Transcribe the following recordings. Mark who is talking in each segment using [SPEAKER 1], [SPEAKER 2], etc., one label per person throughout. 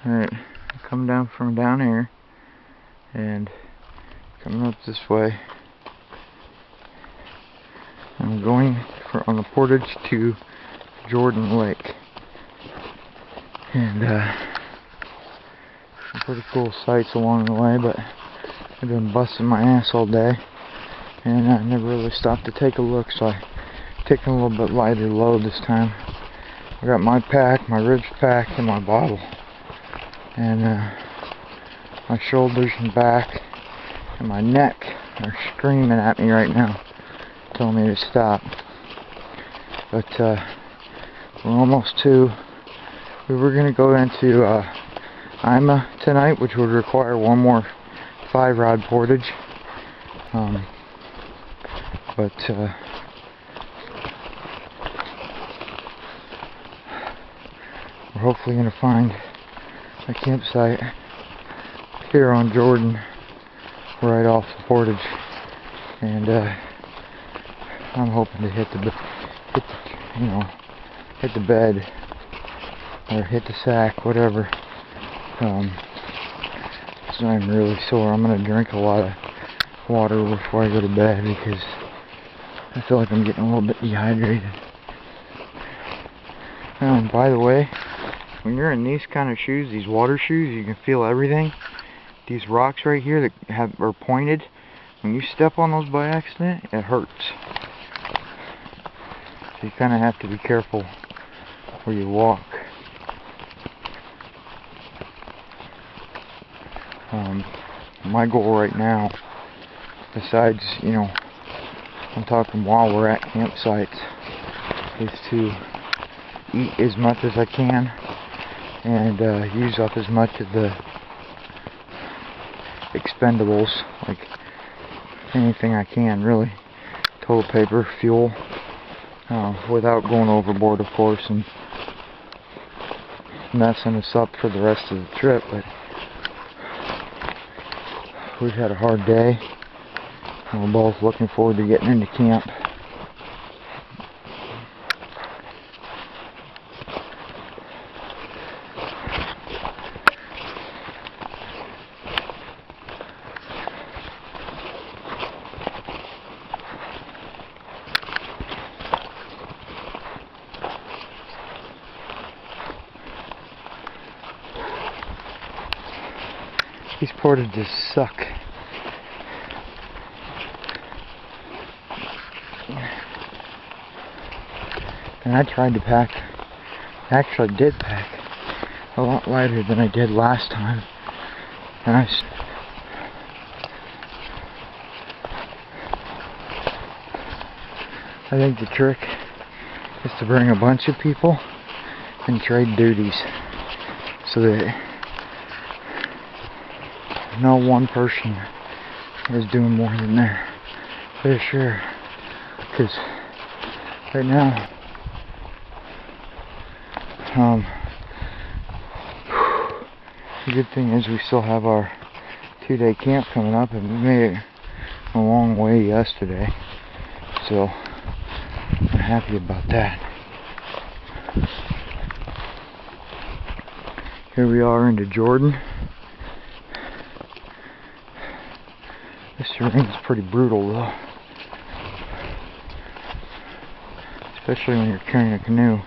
[SPEAKER 1] Alright, I come down from down here and coming up this way. I'm going on the portage to Jordan Lake. And some pretty cool sights along the way, but I've been busting my ass all day and I never really stopped to take a look, so I'm taking a little bit lighter load this time. I got my pack, my ribs pack, and my bottle. And my shoulders and back and my neck are screaming at me right now, telling me to stop. But we're almost to. We were going to go into Ima tonight, which would require one more 5-rod portage. But we're hopefully going to find a campsite here on Jordan, right off the portage, and I'm hoping to hit the bed or hit the sack, whatever. So I'm really sore. I'm gonna drink a lot of water before I go to bed because I feel like I'm getting a little bit dehydrated. By the way, when you're in these kind of shoes, these water shoes, you can feel everything. These rocks right here that are pointed, when you step on those by accident, it hurts. So you kind of have to be careful where you walk. My goal right now, besides, I'm talking while we're at campsites, is to eat as much as I can and use up as much of the expendables, like anything I can, really. Toilet paper, fuel, without going overboard, of course, and messing us up for the rest of the trip. But we've had a hard day, and we're both looking forward to getting into camp. These portages suck. And I tried to pack, actually did pack a lot lighter than I did last time. And I think the trick is to bring a bunch of people and trade duties so that no one person is doing more than their share. Because right now, the good thing is we still have our 2-day camp coming up, and we made it a long way yesterday, so I'm happy about that. Here we are into Jordan. This terrain is pretty brutal though, especially when you're carrying a canoe.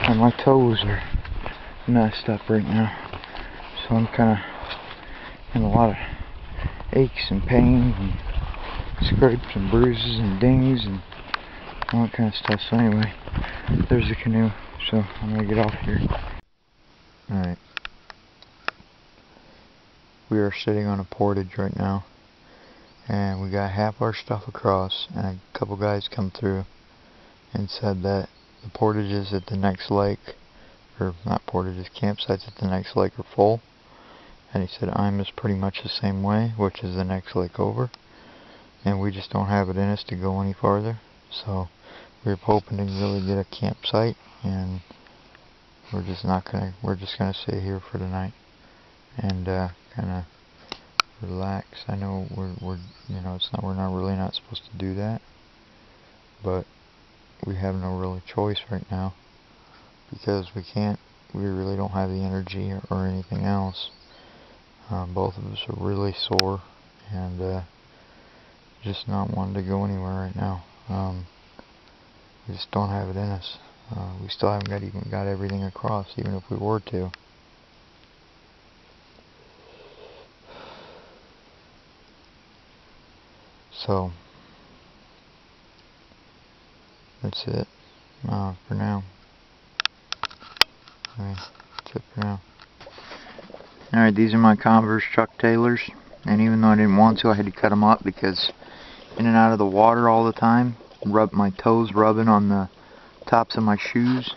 [SPEAKER 1] And my toes are messed up right now, so I'm kind of in a lot of aches and pains and scrapes and bruises and dings and all that kind of stuff. So anyway, there's the canoe, so I'm gonna get off here. Alright, we are sitting on a portage right now, and we got half our stuff across, and a couple guys come through and said that the portages at the next lake, or not portages, campsites at the next lake are full. And he said Ima's pretty much the same way, which is the next lake over, and we just don't have it in us to go any farther. So we're hoping to really get a campsite, and we're just gonna stay here for tonight and kind of relax. I know we're you know, we're not really not supposed to do that, but we have no really choice right now because we really don't have the energy or anything else. Both of us are really sore and just not wanting to go anywhere right now. We just don't have it in us. We still haven't even got everything across, even if we were to. So that's it for now. That's it for now. Alright, these are my Converse Chuck Taylors, and even though I didn't want to, I had to cut them up because in and out of the water all the time, my toes rubbing on the tops of my shoes.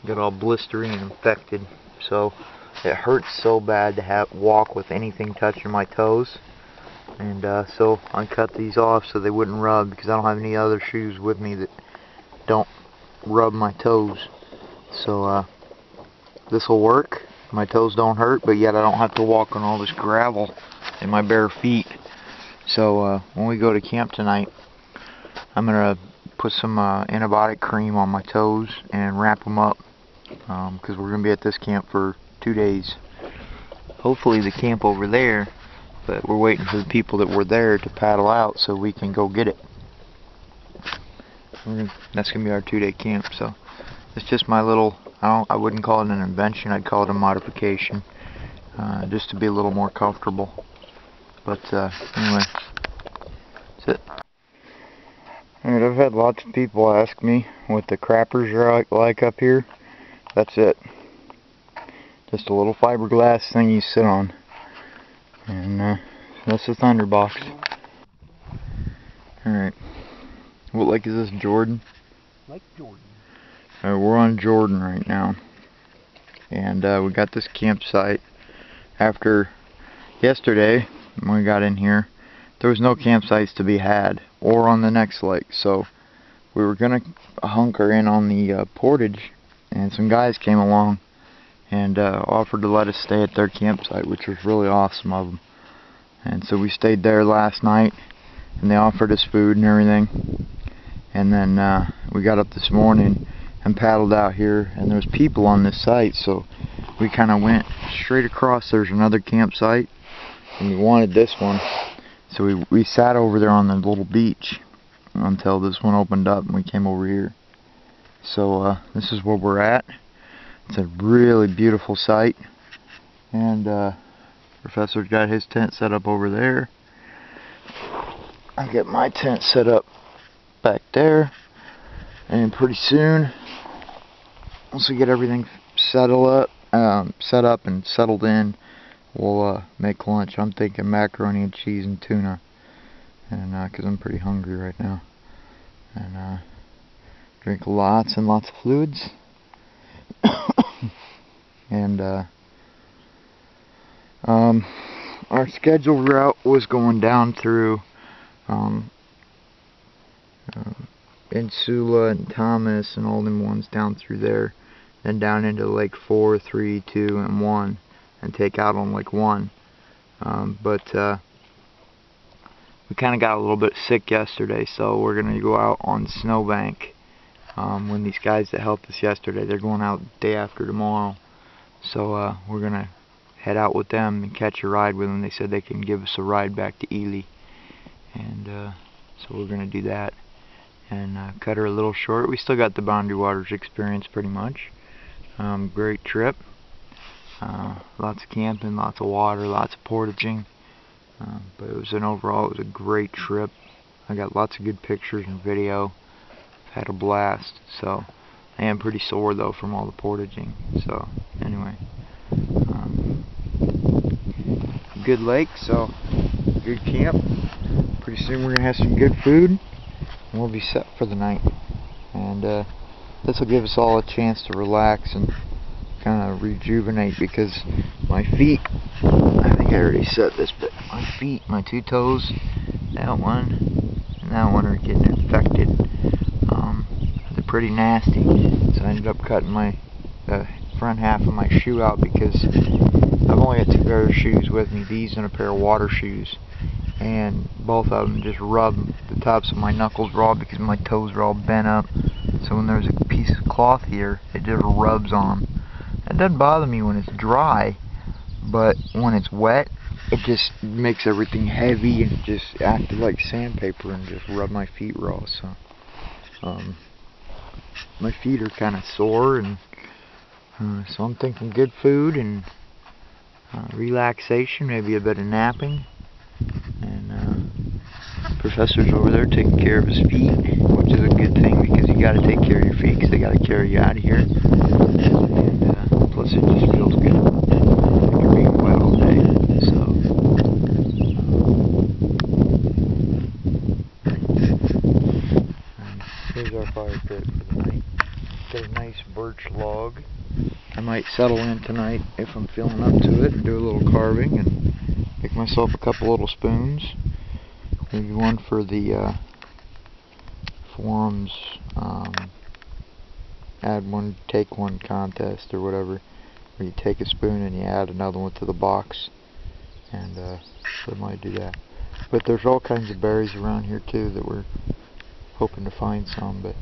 [SPEAKER 1] Got all blistery and infected, so it hurts so bad to walk with anything touching my toes. And so I cut these off so they wouldn't rub, because I don't have any other shoes with me that don't rub my toes. So this will work. My toes don't hurt, but yet I don't have to walk on all this gravel in my bare feet. So when we go to camp tonight, I'm going to put some antibiotic cream on my toes and wrap them up, because we're going to be at this camp for 2 days. Hopefully the camp over there, but we're waiting for the people that were there to paddle out so we can go get it. That's going to be our 2-day camp. So it's just my little, I wouldn't call it an invention, I'd call it a modification, just to be a little more comfortable. But anyway, that's it. Alright, I've had lots of people ask me what the crappers are like up here. That's it. Just a little fiberglass thing you sit on. And that's the Thunderbox. Alright. What lake is this, Jordan?
[SPEAKER 2] Lake Jordan.
[SPEAKER 1] Alright, we're on Jordan right now. And we got this campsite. After yesterday, when we got in here, there was no campsites to be had, or on the next lake. So we were going to hunker in on the portage, and some guys came along and offered to let us stay at their campsite, which was really awesome of them. And so we stayed there last night, and they offered us food and everything. And then we got up this morning and paddled out here, and there was people on this site, so we kind of went straight across. There's another campsite, and we wanted this one, so we sat over there on the little beach until this one opened up, and we came over here. So this is where we're at. It's a really beautiful site, and Professor's got his tent set up over there. I get my tent set up back there, and pretty soon, once we get everything set up and settled in, we'll make lunch. I'm thinking macaroni and cheese and tuna, and because I'm pretty hungry right now, and drink lots and lots of fluids. And our scheduled route was going down through Insula and Thomas and all them ones down through there, then down into Lake 4, 3, 2, and 1, and take out on Lake 1. But we kind of got a little bit sick yesterday, so we're going to go out on Snowbank. When these guys that helped us yesterday, they're going out the day after tomorrow. So we're going to head out with them and catch a ride with them. They said they can give us a ride back to Ely. And so we're going to do that and cut her a little short. We still got the Boundary Waters experience pretty much. Great trip. Lots of camping, lots of water, lots of portaging. But it was overall it was a great trip. I got lots of good pictures and video. Had a blast. So I am pretty sore though from all the portaging. So anyway, good lake, so good camp. Pretty soon we're gonna have some good food, and we'll be set for the night. And this will give us all a chance to relax and kind of rejuvenate, because my feet, I think I already said this, but my feet, my 2 toes, that one and that one are getting infected. They're pretty nasty, so I ended up cutting my front half of my shoe out because I've only got 2 pairs of shoes with me, these and a pair of water shoes, and both of them just rub the tops of my knuckles raw because my toes are all bent up. So when there's a piece of cloth here, it just rubs on them. It doesn't bother me when it's dry, but when it's wet, it just makes everything heavy and just acted like sandpaper and just rubbed my feet raw. So my feet are kind of sore, and so I'm thinking good food and relaxation, maybe a bit of napping. And Professor's over there taking care of his feet, which is a good thing because you got to take care of your feet because they got to carry you out of here. And plus, it just feels good after being wet all day. So here's our fire pit for the night. Got a nice birch log. I might settle in tonight if I'm feeling up to it and do a little carving and make myself a couple little spoons. Maybe one for the forums, add one, take one contest or whatever, where you take a spoon and you add another one to the box, and so I might do that. But there's all kinds of berries around here too that we're hoping to find some, but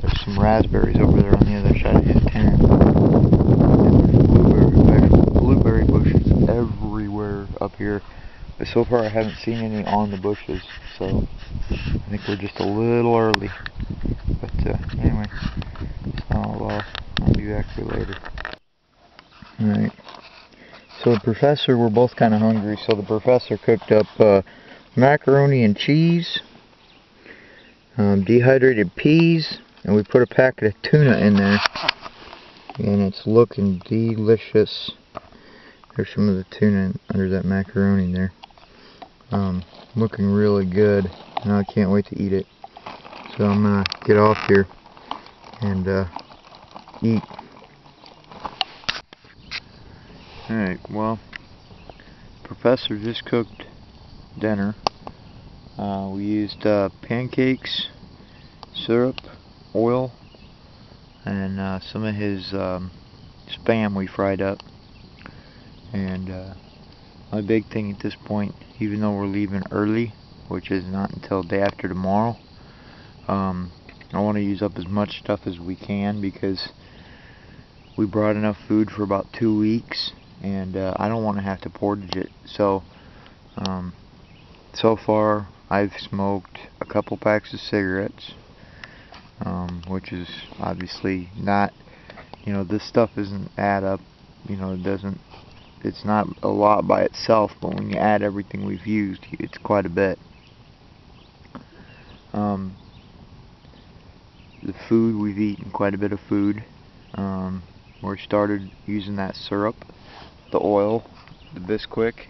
[SPEAKER 1] there's some raspberries over there on the other side of his tent. And there's blueberry bushes everywhere up here. But so far I haven't seen any on the bushes, so I think we're just a little early. But anyway, I'll be back for later. Alright, so the professor, we're both kind of hungry, so the professor cooked up macaroni and cheese, dehydrated peas, and we put a packet of tuna in there, and it's looking delicious. There's some of the tuna under that macaroni there. Looking really good, and I can't wait to eat it. So I'm gonna get off here and eat. Alright, well, Professor just cooked dinner. We used pancakes, syrup, oil, and some of his Spam we fried up. And my big thing at this point, even though we're leaving early, which is not until day after tomorrow, I want to use up as much stuff as we can because we brought enough food for about 2 weeks, and I don't want to have to portage it. So so far I've smoked a couple packs of cigarettes, which is obviously not, you know, this stuff doesn't add up, you know, it's not a lot by itself, but when you add everything we've used, it's quite a bit. The food, we've eaten quite a bit of food. We started using that syrup, the oil, the Bisquick.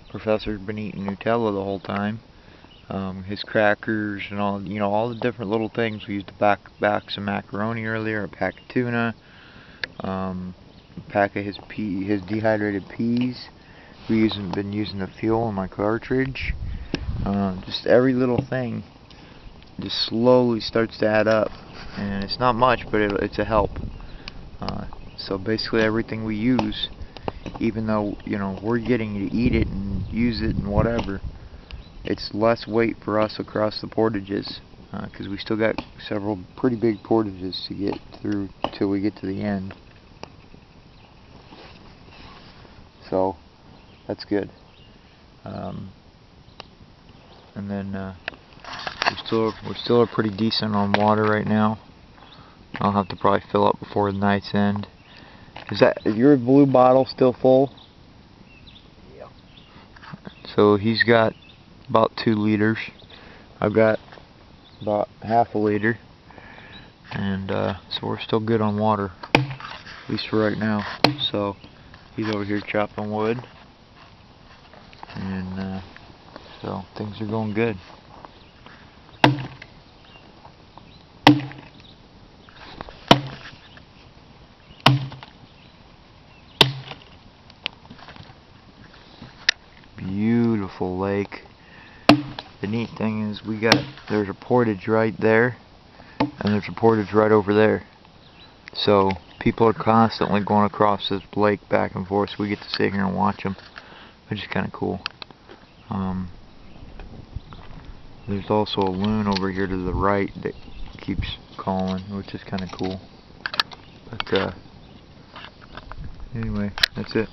[SPEAKER 1] Professor's been eating Nutella the whole time. His crackers and all, you know, all the different little things. We used a pack some macaroni earlier, a pack of tuna, a pack of his dehydrated peas. We've been using the fuel in my cartridge. Just every little thing just slowly starts to add up, and it's not much, but it's a help. So basically everything we use, even though, you know, we're getting to eat it and use it and whatever, it's less weight for us across the portages, because we still got several pretty big portages to get through till we get to the end. So that's good. And then we're still pretty decent on water right now. I'll have to probably fill up before the night's end. Is your blue bottle still full?
[SPEAKER 2] Yeah.
[SPEAKER 1] So he's got about 2 liters. I've got about half a liter, and so we're still good on water, at least for right now. So he's over here chopping wood, and so things are going good. Beautiful lake. The neat thing is there's a portage right there, and there's a portage right over there. So People are constantly going across this lake back and forth, so we get to sit here and watch them, which is kind of cool. There's also a loon over here to the right that keeps calling, which is kind of cool. But anyway, that's it.